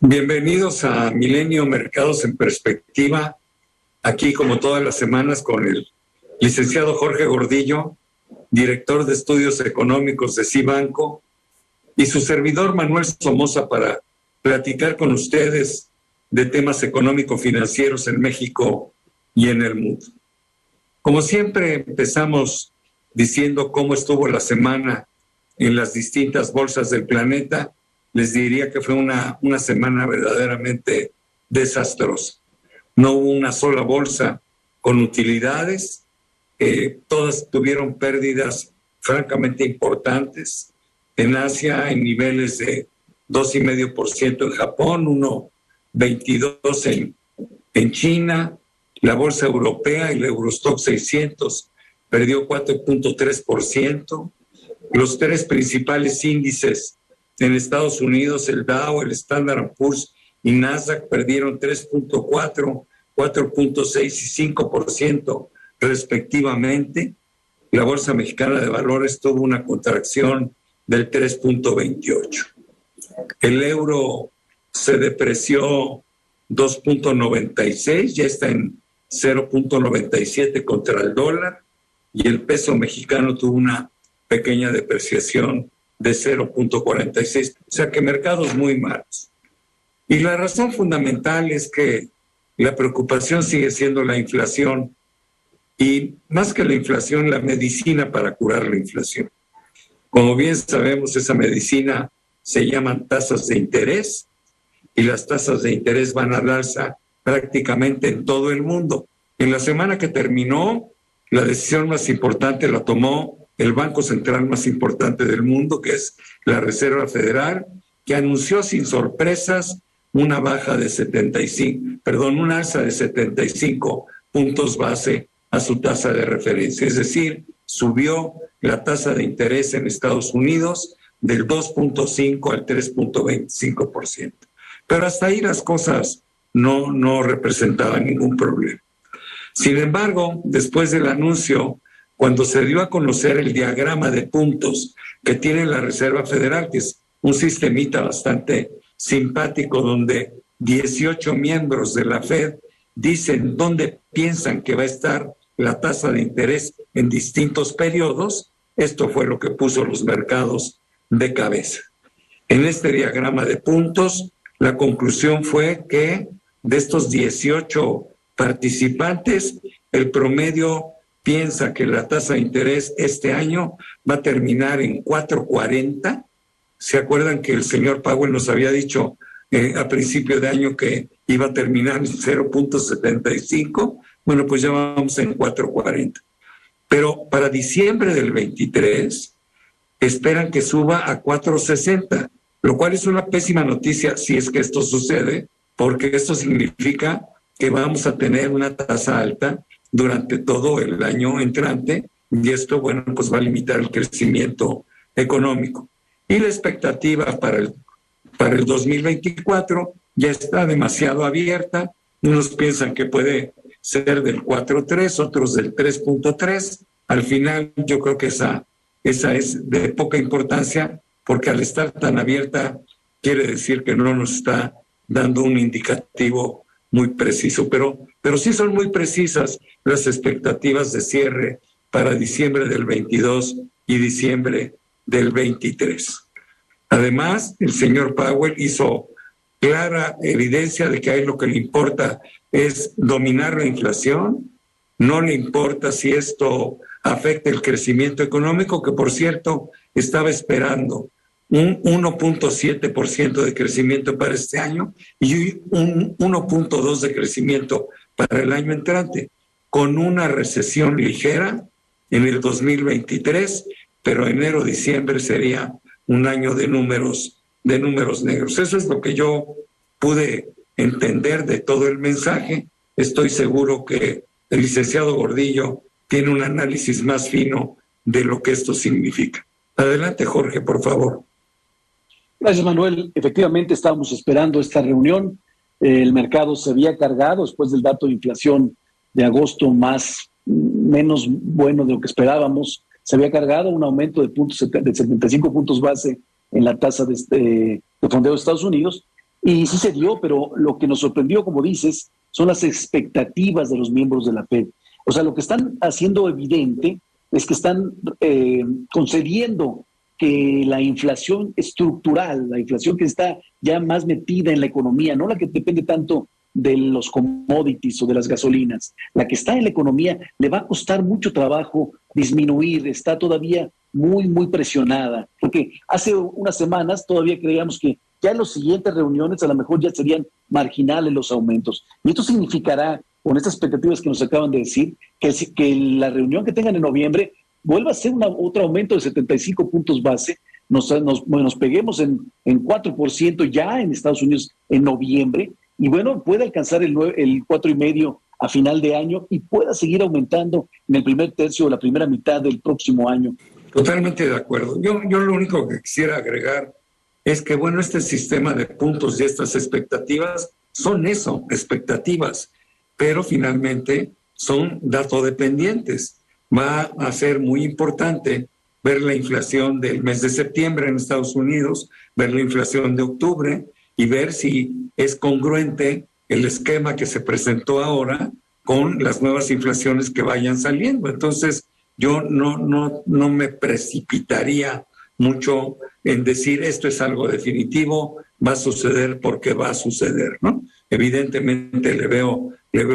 Bienvenidos a Milenio Mercados en Perspectiva, aquí como todas las semanas con el licenciado Jorge Gordillo, director de Estudios Económicos de Cibanco, y su servidor Manuel Somoza para platicar con ustedes de temas económico-financieros en México y en el mundo. Como siempre, empezamos diciendo cómo estuvo la semana en las distintas bolsas del planeta. Les diría que fue una semana verdaderamente desastrosa. No hubo una sola bolsa con utilidades, todas tuvieron pérdidas francamente importantes. En Asia, en niveles de 2,5% en Japón, 1,22% en China. La bolsa europea, el Eurostock 600, perdió 4,3%. Los tres principales índices en Estados Unidos, el Dow, el Standard & Poor's y Nasdaq, perdieron 3,4%, 4,6% y 5% respectivamente. La Bolsa Mexicana de Valores tuvo una contracción del 3,28%. El euro se depreció 2,96%, ya está en 0,97 contra el dólar, y el peso mexicano tuvo una pequeña depreciación de 0,46, o sea que mercados muy malos. Y la razón fundamental es que la preocupación sigue siendo la inflación, y más que la inflación, la medicina para curar la inflación. Como bien sabemos, esa medicina se llaman tasas de interés, y las tasas de interés van al alza prácticamente en todo el mundo. En la semana que terminó, la decisión más importante la tomó el Banco Central más importante del mundo, que es la Reserva Federal, que anunció sin sorpresas una alza de 75 puntos base a su tasa de referencia. Es decir, subió la tasa de interés en Estados Unidos del 2,5 al 3,25%. Pero hasta ahí las cosas no representaban ningún problema. Sin embargo, después del anuncio, cuando se dio a conocer el diagrama de puntos que tiene la Reserva Federal, que es un sistemita bastante simpático donde 18 miembros de la Fed dicen dónde piensan que va a estar la tasa de interés en distintos periodos, esto fue lo que puso los mercados de cabeza. En este diagrama de puntos, la conclusión fue que de estos 18 participantes, el promedio piensa que la tasa de interés este año va a terminar en 4,40. ¿Se acuerdan que el señor Powell nos había dicho a principio de año que iba a terminar en 0,75? Bueno, pues ya vamos en 4,40. Pero para diciembre del 23 esperan que suba a 4,60, lo cual es una pésima noticia si es que esto sucede, porque esto significa que vamos a tener una tasa alta durante todo el año entrante, y esto, bueno, pues va a limitar el crecimiento económico. Y la expectativa para el 2024 ya está demasiado abierta. Unos piensan que puede ser del 4,3, otros del 3,3. Al final yo creo que esa es de poca importancia, porque al estar tan abierta quiere decir que no nos está dando un indicativo muy preciso, pero sí son muy precisas las expectativas de cierre para diciembre del 22 y diciembre del 23. Además, el señor Powell hizo clara evidencia de que a él lo que le importa es dominar la inflación, no le importa si esto afecta el crecimiento económico, que por cierto estaba esperando un 1,7% de crecimiento para este año y un 1,2% de crecimiento para el año entrante, con una recesión ligera en el 2023, pero enero-diciembre sería un año de números negros. Eso es lo que yo pude entender de todo el mensaje. Estoy seguro que el licenciado Gordillo tiene un análisis más fino de lo que esto significa. Adelante, Jorge, por favor. Gracias, Manuel. Efectivamente, estábamos esperando esta reunión. El mercado se había cargado después del dato de inflación de agosto menos bueno de lo que esperábamos. Se había cargado un aumento de 75 puntos base en la tasa de fondeo de Estados Unidos, Y sí se dio, pero lo que nos sorprendió, como dices, son las expectativas de los miembros de la Fed. O sea, lo que están haciendo evidente es que están concediendo que la inflación estructural, la inflación que está ya más metida en la economía, no la que depende tanto de los commodities o de las gasolinas, la que está en la economía, le va a costar mucho trabajo disminuir, está todavía muy presionada, porque hace unas semanas todavía creíamos que ya en las siguientes reuniones a lo mejor ya serían marginales los aumentos. Y esto significará, con estas expectativas que nos acaban de decir, que la reunión que tengan en noviembre vuelva a ser otro aumento de 75 puntos base, nos peguemos en 4% ya en Estados Unidos en noviembre, y bueno, puede alcanzar el 4,5% a final de año y pueda seguir aumentando en el primer tercio o la primera mitad del próximo año. Totalmente de acuerdo. Yo lo único que quisiera agregar es que, bueno, este sistema de puntos y estas expectativas son eso, expectativas, pero finalmente son datodependientes. Va a ser muy importante ver la inflación del mes de septiembre en Estados Unidos, ver la inflación de octubre y ver si es congruente el esquema que se presentó ahora con las nuevas inflaciones que vayan saliendo. Entonces, yo no me precipitaría mucho en decir esto es algo definitivo, va a suceder porque va a suceder, ¿no? Evidentemente le veo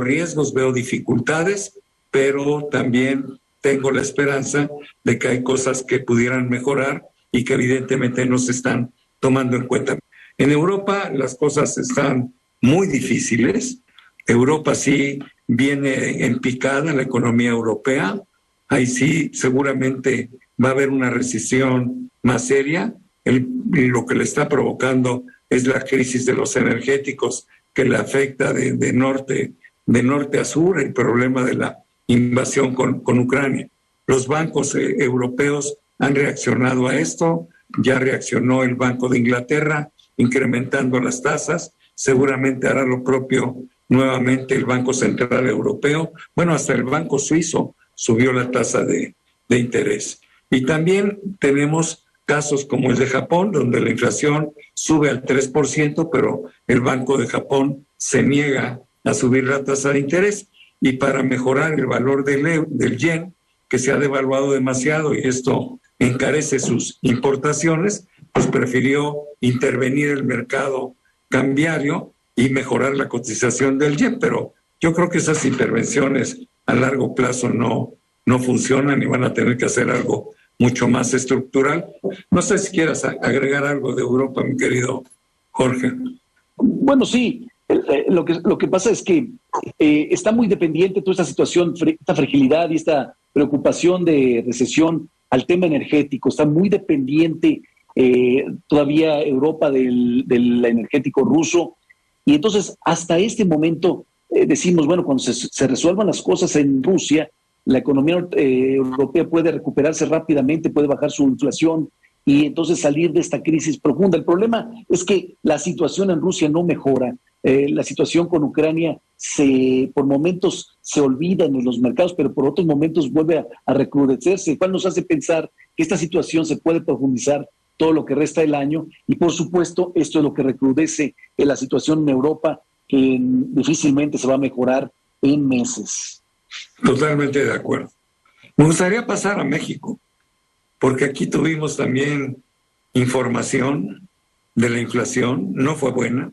riesgos, veo dificultades, pero también tengo la esperanza de que hay cosas que pudieran mejorar y que evidentemente no se están tomando en cuenta. En Europa las cosas están muy difíciles. Europa sí viene en picada, la economía europea. Ahí sí seguramente va a haber una recesión más seria. Lo que le está provocando es la crisis de los energéticos que le afecta de norte a sur, el problema de la invasión con Ucrania. Los bancos europeos han reaccionado a esto, ya reaccionó el Banco de Inglaterra incrementando las tasas, seguramente hará lo propio nuevamente el Banco Central Europeo, bueno, hasta el Banco Suizo subió la tasa de interés. Y también tenemos casos como el de Japón, donde la inflación sube al 3%, pero el Banco de Japón se niega a subir la tasa de interés. Y para mejorar el valor del yen, que se ha devaluado demasiado y esto encarece sus importaciones, pues prefirió intervenir el mercado cambiario y mejorar la cotización del yen. Pero yo creo que esas intervenciones a largo plazo no funcionan y van a tener que hacer algo mucho más estructural. No sé si quieras agregar algo de Europa, mi querido Jorge. Bueno, sí. Lo que pasa es que está muy dependiente toda esta situación, esta fragilidad y esta preocupación de recesión al tema energético. Está muy dependiente todavía Europa del energético ruso. Y entonces, hasta este momento, decimos, bueno, cuando se resuelvan las cosas en Rusia, la economía europea puede recuperarse rápidamente, puede bajar su inflación y entonces salir de esta crisis profunda. El problema es que la situación en Rusia no mejora. La situación con Ucrania por momentos se olvida en los mercados, pero por otros momentos vuelve a recrudecerse, cual nos hace pensar que esta situación se puede profundizar todo lo que resta del año y por supuesto esto es lo que recrudece en la situación en Europa, que difícilmente se va a mejorar en meses. Totalmente de acuerdo. Me gustaría pasar a México, porque aquí tuvimos también información de la inflación, no fue buena.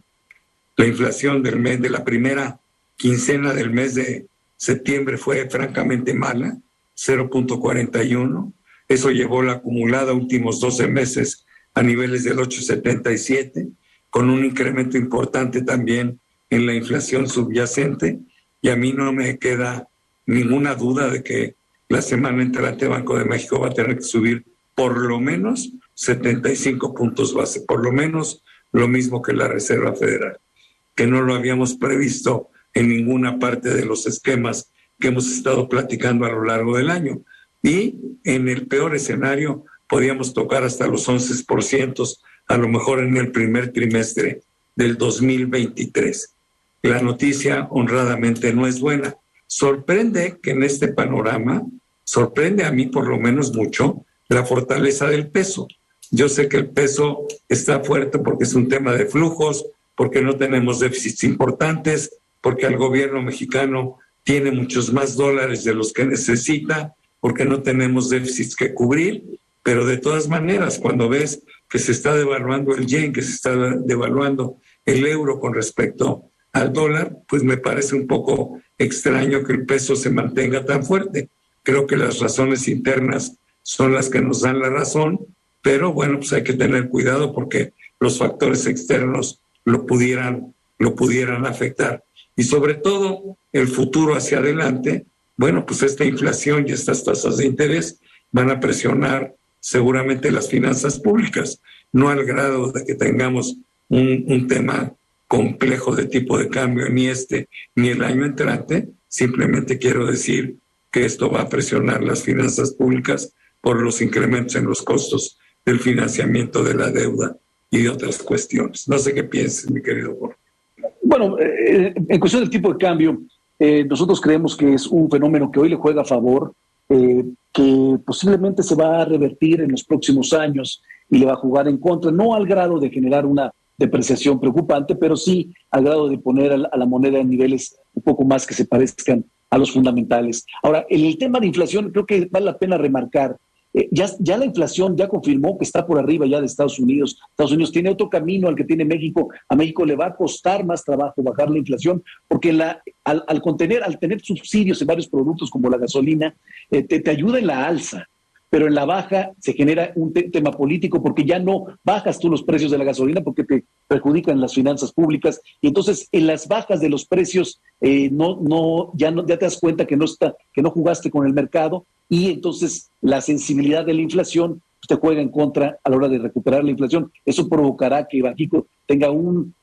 La inflación del mes, de la primera quincena del mes de septiembre fue francamente mala, 0.41. Eso llevó la acumulada últimos 12 meses a niveles del 8.77, con un incremento importante también en la inflación subyacente. Y a mí no me queda ninguna duda de que la semana entrante Banco de México va a tener que subir por lo menos 75 puntos base, por lo menos lo mismo que la Reserva Federal, que no lo habíamos previsto en ninguna parte de los esquemas que hemos estado platicando a lo largo del año. Y en el peor escenario podíamos tocar hasta los 11%, a lo mejor en el primer trimestre del 2023. La noticia honradamente no es buena. Sorprende que en este panorama, sorprende a mí por lo menos mucho, la fortaleza del peso. Yo sé que el peso está fuerte porque es un tema de flujos, porque no tenemos déficits importantes, porque el gobierno mexicano tiene muchos más dólares de los que necesita, porque no tenemos déficits que cubrir, pero de todas maneras, cuando ves que se está devaluando el yen, que se está devaluando el euro con respecto al dólar, pues me parece un poco extraño que el peso se mantenga tan fuerte. Creo que las razones internas son las que nos dan la razón, pero bueno, pues hay que tener cuidado porque los factores externos lo pudieran afectar. Y sobre todo, el futuro hacia adelante, bueno, pues esta inflación y estas tasas de interés van a presionar seguramente las finanzas públicas, no al grado de que tengamos un tema complejo de tipo de cambio ni ni el año entrante. Simplemente quiero decir que esto va a presionar las finanzas públicas por los incrementos en los costos del financiamiento de la deuda y de otras cuestiones. No sé qué pienses, mi querido Jorge. Bueno, en cuestión del tipo de cambio, nosotros creemos que es un fenómeno que hoy le juega a favor, que posiblemente se va a revertir en los próximos años y le va a jugar en contra, no al grado de generar una depreciación preocupante, pero sí al grado de poner a la moneda en niveles un poco más que se parezcan a los fundamentales. Ahora, en el tema de inflación, creo que vale la pena remarcar, ya la inflación ya confirmó que está por arriba ya de Estados Unidos. Estados Unidos tiene otro camino al que tiene México. A México le va a costar más trabajo bajar la inflación porque al tener subsidios en varios productos como la gasolina, te ayuda en la alza. Pero en la baja se genera un tema político porque ya no bajas tú los precios de la gasolina porque te perjudican las finanzas públicas. Y entonces en las bajas de los precios ya te das cuenta que no jugaste con el mercado, y entonces la sensibilidad de la inflación te juega en contra a la hora de recuperar la inflación. Eso provocará que Banxico tenga un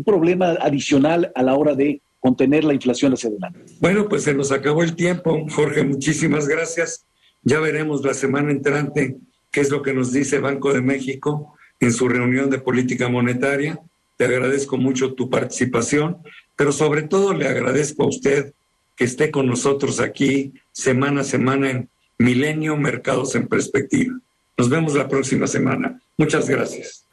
problema adicional a la hora de contener la inflación hacia adelante. Bueno, pues se nos acabó el tiempo, Jorge, muchísimas gracias. Ya veremos la semana entrante qué es lo que nos dice Banco de México en su reunión de política monetaria. Te agradezco mucho tu participación, pero sobre todo le agradezco a usted que esté con nosotros aquí semana a semana en Milenio Mercados en Perspectiva. Nos vemos la próxima semana. Muchas gracias.